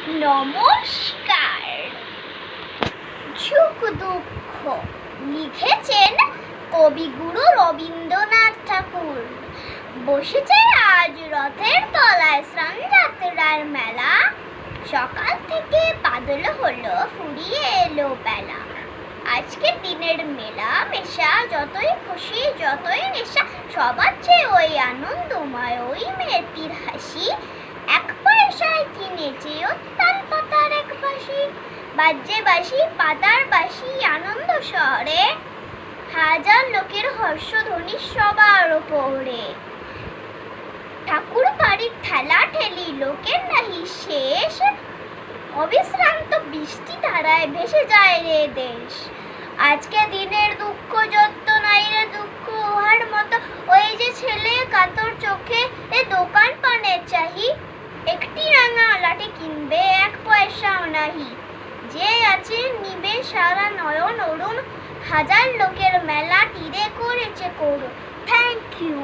নমস্কার। সুখ দুঃখ লিখেছেন কবিগুরু রবীন্দ্রনাথ ঠাকুর। বসেছে আজ রথের তলায় স্নানযাত্রার মেলা। সকাল থেকে বাদল হলো, ফুরিয়ে এলো বেলা। আজকে দিনের মেলা মেশা, যতই খুশি যতই নেশা, সবার চেয়ে ওই আনন্দময় ওই মেয়েটির হাসি। এক পয়সায় কিনেছে তাল পাতার এক বাঁশি, বাজে বাঁশি পাতার বাঁশি আনন্দ শহরে। হাজার লোকের হর্ষধ্বনি সবার ওপরে। ঠাকুর বাড়ির ঠেলা ঠেলি লোকের নাহি শেষ, অবিশ্রান্ত বৃষ্টি ধারায় ভেসে যায় রে দেশ। আজকে দিনের দুঃখ যত নাই রে দুঃখ উহার মতো, ওই যে ছেলে কাতর চোখে এ দোকান পানের চাহি। একটি রাঙা লাঠি কিনবে এক পয়সাও নাহি, যে আছে নিবে সারা নয়ন অরুণ। হাজার লোকের মেলা তীরে করেছে করুণ। Thank you.